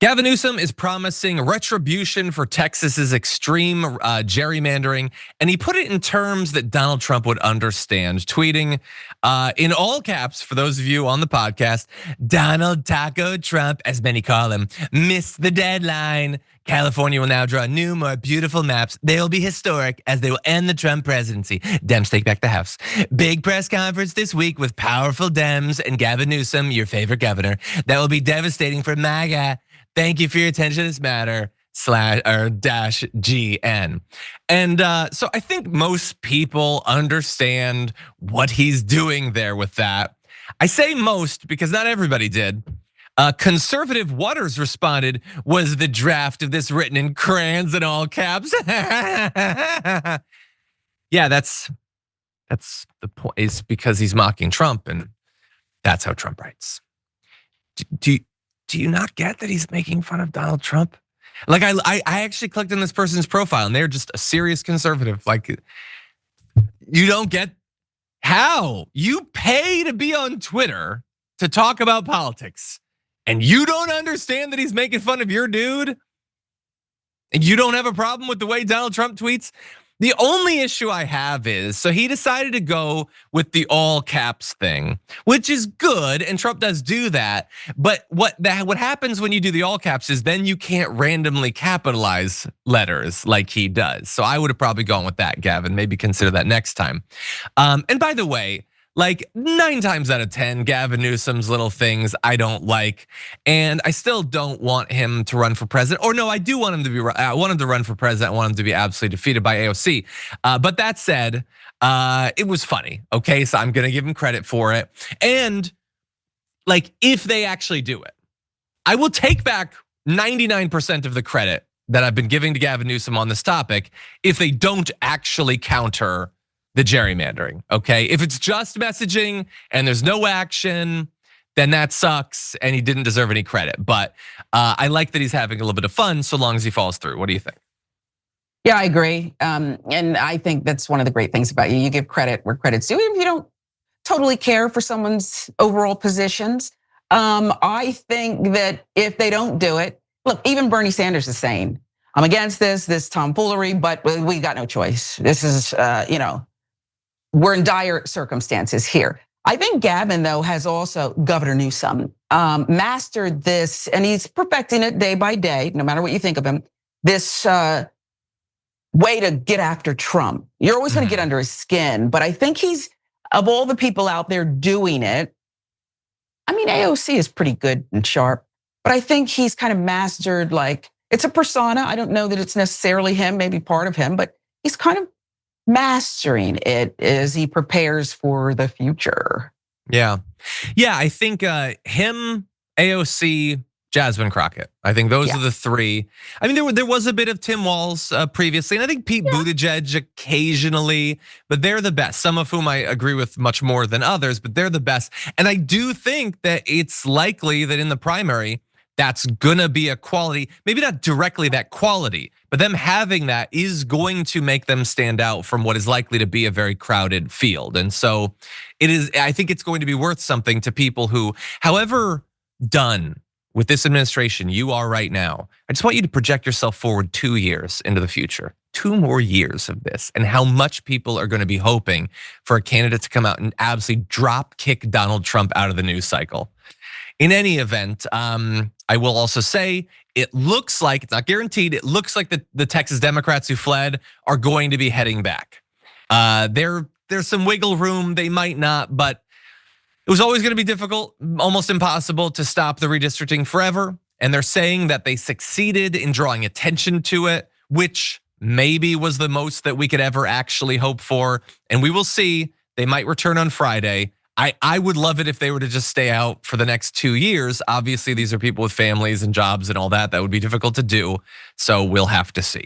Gavin Newsom is promising retribution for Texas's extreme gerrymandering, and he put it in terms that Donald Trump would understand, tweeting in all caps, for those of you on the podcast, Donald Taco Trump, as many call him, missed the deadline. California will now draw new, more beautiful maps. They will be historic as they will end the Trump presidency. Dems take back the House. Big press conference this week with powerful Dems and Gavin Newsom, your favorite governor. That will be devastating for MAGA. Thank you for your attention to this matter, /GN. And so I think most people understand what he's doing there with that. I say most because not everybody did. Conservative Waters responded, was the draft of this written in crayons and all caps? Yeah, that's the point. It's because he's mocking Trump, and that's how Trump writes. Do you not get that he's making fun of Donald Trump? Like I actually clicked on this person's profile and they're just a serious conservative. Like, you don't get how you pay to be on Twitter to talk about politics, and you don't understand that he's making fun of your dude, and you don't have a problem with the way Donald Trump tweets. The only issue I have is, so he decided to go with the all caps thing, which is good, and Trump does do that. But what happens when you do the all caps is then you can't randomly capitalize letters like he does. So I would have probably gone with that, Gavin. Maybe consider that next time. And by the way, like 9 times out of 10, Gavin Newsom's little things I don't like, and I still don't want him to run for president. Or no, I do want him to be. I want him to run for president. I want him to be absolutely defeated by AOC. But that said, it was funny. Okay, so I'm gonna give him credit for it. And like, if they actually do it, I will take back 99% of the credit that I've been giving to Gavin Newsom on this topic if they don't actually counter the gerrymandering, okay? If it's just messaging and there's no action, then that sucks and he didn't deserve any credit. But I like that he's having a little bit of fun so long as he follows through. What do you think? Yeah, I agree. And I think that's one of the great things about you. You give credit where credit's due, even if you don't totally care for someone's overall positions. I think that if they don't do it, look, even Bernie Sanders is saying, I'm against this tomfoolery, but we got no choice. This is, we're in dire circumstances here. I think Gavin, though, has also, Governor Newsom, mastered this, and he's perfecting it day by day, no matter what you think of him, this way to get after Trump. You're always gonna get under his skin, but I think he's, of all the people out there doing it, I mean, AOC is pretty good and sharp, but I think he's kind of mastered, like, it's a persona. I don't know that it's necessarily him, maybe part of him, but he's kind of mastering it as he prepares for the future. Yeah, I think him, AOC, Jasmine Crockett. I think those are the 3. I mean, there was a bit of Tim Walz previously, and I think Pete Buttigieg occasionally, but they're the best. Some of whom I agree with much more than others, but they're the best. And I do think that it's likely that in the primary, that's gonna be a quality, maybe not directly that quality, but them having that is going to make them stand out from what is likely to be a very crowded field. And so it is, I think it's going to be worth something to people who, however done with this administration you are right now, I just want you to project yourself forward 2 years into the future. 2 more years of this, and how much people are gonna be hoping for a candidate to come out and absolutely drop kick Donald Trump out of the news cycle. In any event, I will also say, it looks like, it's not guaranteed, it looks like the Texas Democrats who fled are going to be heading back. There's some wiggle room, they might not, but it was always gonna be difficult, almost impossible to stop the redistricting forever. And they're saying that they succeeded in drawing attention to it, which maybe was the most that we could ever actually hope for. And we will see, they might return on Friday. I would love it if they were to just stay out for the next 2 years. Obviously, these are people with families and jobs and all that. That would be difficult to do. So we'll have to see.